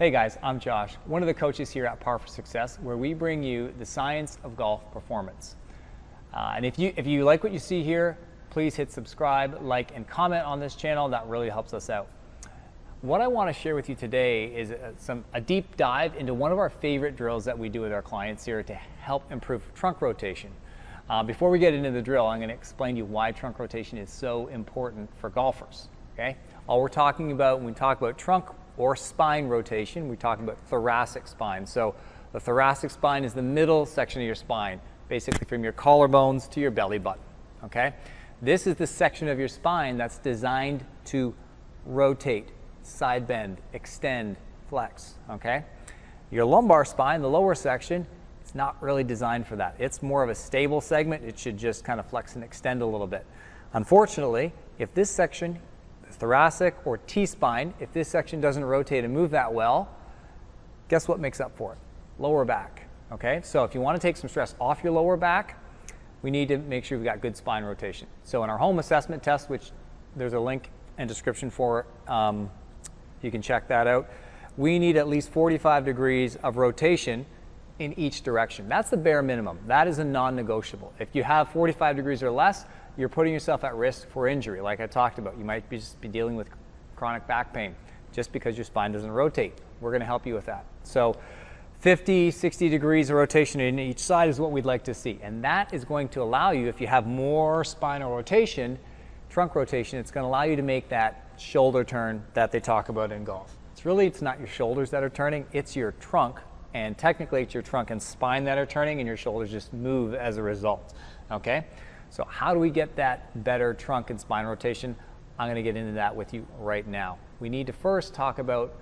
Hey guys, I'm Josh, one of the coaches here at Par for Success, where we bring you the science of golf performance. And if you like what you see here, please hit subscribe, like, and comment on this channel. That really helps us out. What I want to share with you today is a deep dive into one of our favorite drills that we do with our clients here to help improve trunk rotation. Before we get into the drill, I'm going to explain to you why trunk rotation is so important for golfers. Okay? All we're talking about when we talk about trunk or spine rotation, we talk about thoracic spine. So the thoracic spine is the middle section of your spine, basically from your collarbones to your belly button. Okay? This is the section of your spine that's designed to rotate, side bend, extend, flex. Okay? Your lumbar spine, the lower section, it's not really designed for that. It's more of a stable segment. It should just kind of flex and extend a little bit. Unfortunately, if this section, thoracic or T-spine, if this section doesn't rotate and move that well, guess what makes up for it? Lower back. Okay, so if you want to take some stress off your lower back, we need to make sure we've got good spine rotation. So in our home assessment test, which there's a link and description for, you can check that out, we need at least 45 degrees of rotation in each direction. That's the bare minimum. That is a non-negotiable. If you have 45 degrees or less, you're putting yourself at risk for injury. Like I talked about, you might just be dealing with chronic back pain just because your spine doesn't rotate. We're going to help you with that. So 50, 60 degrees of rotation in each side is what we'd like to see. And that is going to allow you, if you have more spinal rotation, trunk rotation, it's going to allow you to make that shoulder turn that they talk about in golf. It's not your shoulders that are turning, it's your trunk. And technically it's your trunk and spine that are turning, and your shoulders just move as a result. Okay? So how do we get that better trunk and spine rotation? I'm going to get into that with you right now. We need to first talk about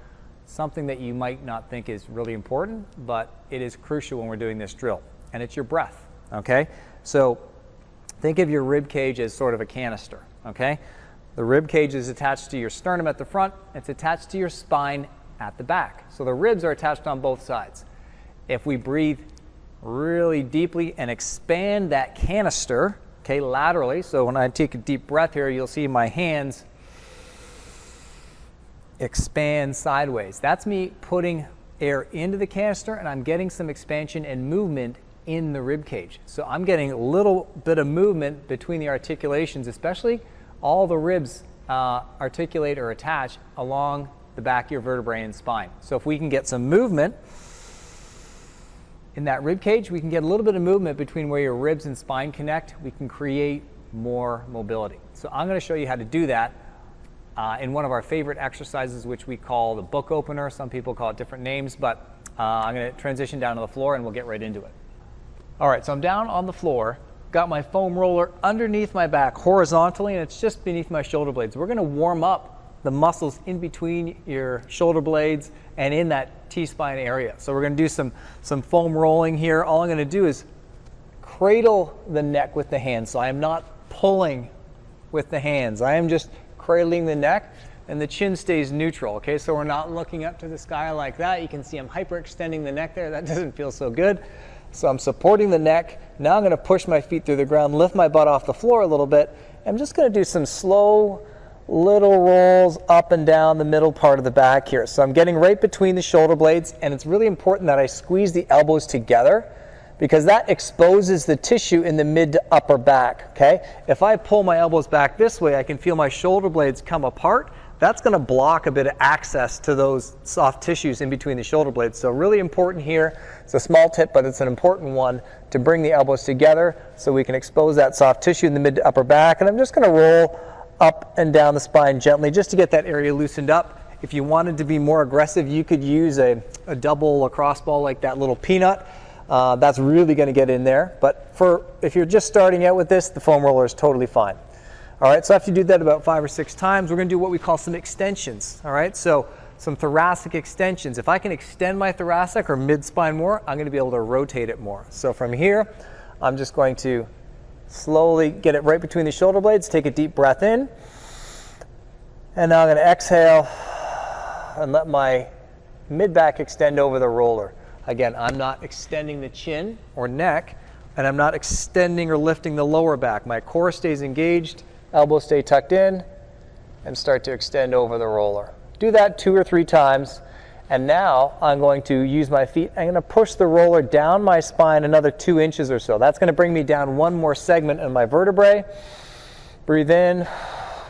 something that you might not think is really important, but it is crucial when we're doing this drill, and it's your breath. Okay? So think of your rib cage as sort of a canister. Okay? The rib cage is attached to your sternum at the front. It's attached to your spine at the back. So the ribs are attached on both sides. If we breathe really deeply and expand that canister, okay, laterally, so when I take a deep breath here, you'll see my hands expand sideways. That's me putting air into the canister, and I'm getting some expansion and movement in the rib cage. So I'm getting a little bit of movement between the articulations, especially all the ribs articulate or attach along the back of your vertebrae and spine. So if we can get some movement in that rib cage, we can get a little bit of movement between where your ribs and spine connect. We can create more mobility. So I'm going to show you how to do that in one of our favorite exercises, which we call the book opener. Some people call it different names, but I'm going to transition down to the floor and we'll get right into it. All right, so I'm down on the floor, got my foam roller underneath my back horizontally, and it's just beneath my shoulder blades. We're going to warm up the muscles in between your shoulder blades and in that T-spine area. So we're going to do some foam rolling here. All I'm going to do is cradle the neck with the hands. So I am not pulling with the hands. I am just cradling the neck, and the chin stays neutral. Okay, so we're not looking up to the sky like that. You can see I'm hyperextending the neck there. That doesn't feel so good. So I'm supporting the neck. Now I'm going to push my feet through the ground, lift my butt off the floor a little bit. I'm just going to do some slow little rolls up and down the middle part of the back here. So I'm getting right between the shoulder blades, and it's really important that I squeeze the elbows together because that exposes the tissue in the mid to upper back. Okay? If I pull my elbows back this way, I can feel my shoulder blades come apart. That's going to block a bit of access to those soft tissues in between the shoulder blades. So really important here. It's a small tip, but it's an important one to bring the elbows together so we can expose that soft tissue in the mid to upper back. And I'm just going to roll up and down the spine gently just to get that area loosened up. If you wanted to be more aggressive, you could use a double lacrosse ball like that little peanut. That's really going to get in there. But if you're just starting out with this, the foam roller is totally fine. All right, so after you do that about 5 or 6 times, we're going to do what we call some extensions. All right, so some thoracic extensions. If I can extend my thoracic or mid-spine more, I'm going to be able to rotate it more. So from here, I'm just going to slowly get it right between the shoulder blades, take a deep breath in, and now I'm going to exhale and let my mid-back extend over the roller. Again, I'm not extending the chin or neck, and I'm not extending or lifting the lower back. My core stays engaged, elbows stay tucked in, and start to extend over the roller. Do that 2 or 3 times, And now I'm going to use my feet. I'm going to push the roller down my spine another 2 inches or so. That's going to bring me down one more segment in my vertebrae. Breathe in,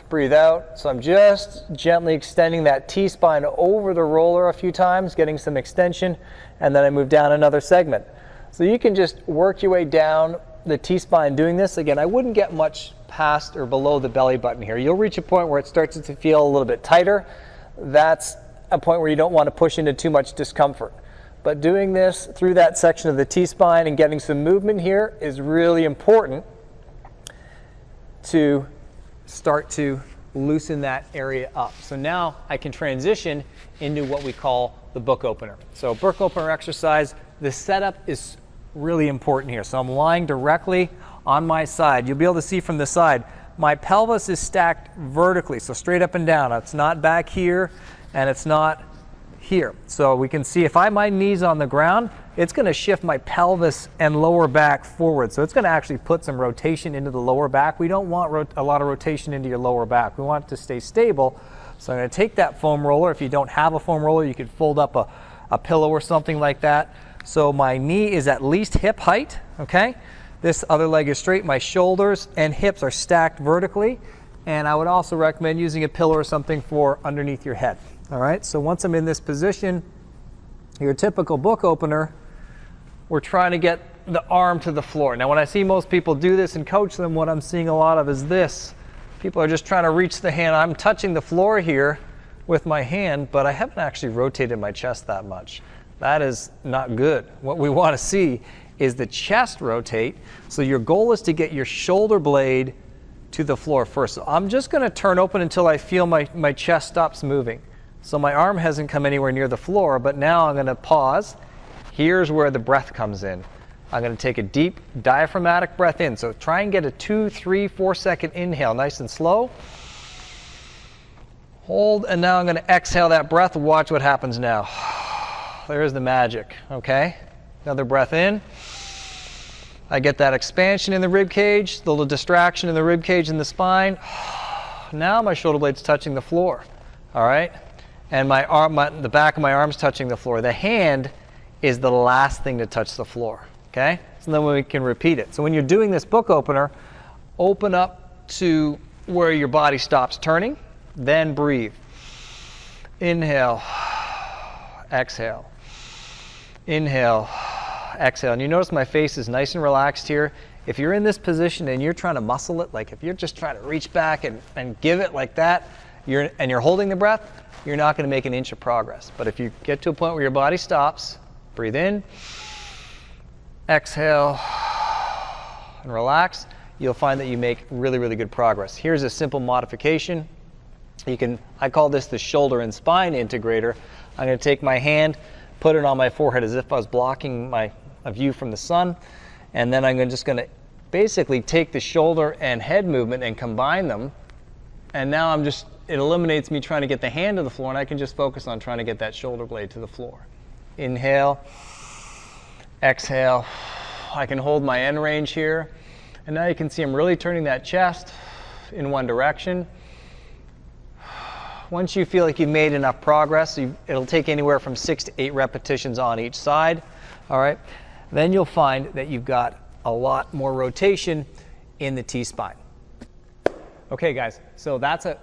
breathe out. So I'm just gently extending that T-spine over the roller a few times, getting some extension, and then I move down another segment. So you can just work your way down the T-spine doing this. Again, I wouldn't get much past or below the belly button here. You'll reach a point where it starts to feel a little bit tighter. That's a point where you don't want to push into too much discomfort. But doing this through that section of the T-spine and getting some movement here is really important to start to loosen that area up. So now I can transition into what we call the book opener. So book opener exercise, the setup is really important here. So I'm lying directly on my side. You'll be able to see from the side, my pelvis is stacked vertically, so straight up and down. It's not back here and it's not here. So we can see if my knees on the ground, it's going to shift my pelvis and lower back forward. So it's going to actually put some rotation into the lower back. We don't want a lot of rotation into your lower back. We want it to stay stable. So I'm going to take that foam roller. If you don't have a foam roller, you could fold up a pillow or something like that. So my knee is at least hip height, okay? This other leg is straight. My shoulders and hips are stacked vertically. And I would also recommend using a pillow or something for underneath your head. All right, so once I'm in this position, your typical book opener, we're trying to get the arm to the floor. Now when I see most people do this and coach them, what I'm seeing a lot of is this. People are just trying to reach the hand. I'm touching the floor here with my hand, but I haven't actually rotated my chest that much. That is not good. What we want to see is the chest rotate. So your goal is to get your shoulder blade to the floor first. So I'm just going to turn open until I feel my chest stops moving. So my arm hasn't come anywhere near the floor, but now I'm going to pause. Here's where the breath comes in. I'm going to take a deep diaphragmatic breath in. So try and get a 2, 3, 4 second inhale, nice and slow. Hold, and now I'm going to exhale that breath. Watch what happens now. There's the magic, okay? Another breath in. I get that expansion in the rib cage, the little distraction in the rib cage and the spine. Now my shoulder blade's touching the floor, all right? And my arm, the back of my arm's touching the floor. The hand is the last thing to touch the floor, okay? So then we can repeat it. So when you're doing this book opener, open up to where your body stops turning, then breathe. Inhale, exhale. Inhale, exhale. And you notice my face is nice and relaxed here. If you're in this position and you're trying to muscle it, like if you're just trying to reach back and give it like that, and you're holding the breath, you're not going to make an inch of progress. But if you get to a point where your body stops, breathe in, exhale, and relax, you'll find that you make really, really good progress. Here's a simple modification. I call this the shoulder and spine integrator. I'm going to take my hand, put it on my forehead as if I was blocking a view from the sun, and then I'm just going to basically take the shoulder and head movement and combine them, and now it eliminates me trying to get the hand to the floor, and I can just focus on trying to get that shoulder blade to the floor. Inhale, exhale. I can hold my end range here, and now you can see I'm really turning that chest in one direction. Once you feel like you've made enough progress, it'll take anywhere from 6 to 8 repetitions on each side, all right? Then you'll find that you've got a lot more rotation in the T-spine. Okay guys, so that's a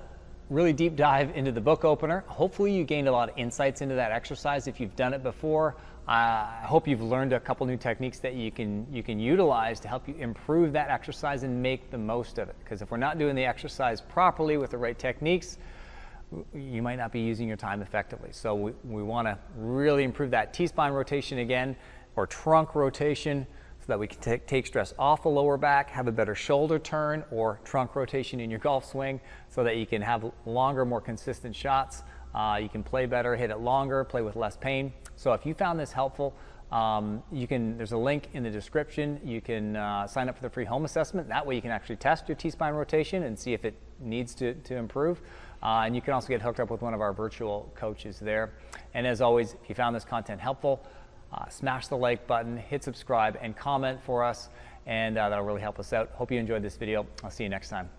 really deep dive into the book opener. Hopefully you gained a lot of insights into that exercise if you've done it before. I hope you've learned a couple new techniques that you can utilize to help you improve that exercise and make the most of it. Because if we're not doing the exercise properly with the right techniques, you might not be using your time effectively. So we want to really improve that T-spine rotation again, or trunk rotation, so that we can take stress off the lower back, have a better shoulder turn or trunk rotation in your golf swing, so that you can have longer, more consistent shots. You can play better, hit it longer, play with less pain. So if you found this helpful, there's a link in the description. You can sign up for the free home assessment. That way you can actually test your T-spine rotation and see if it needs to improve. And you can also get hooked up with one of our virtual coaches there. And as always, if you found this content helpful, smash the like button, hit subscribe, and comment for us, and that'll really help us out. Hope you enjoyed this video. I'll see you next time.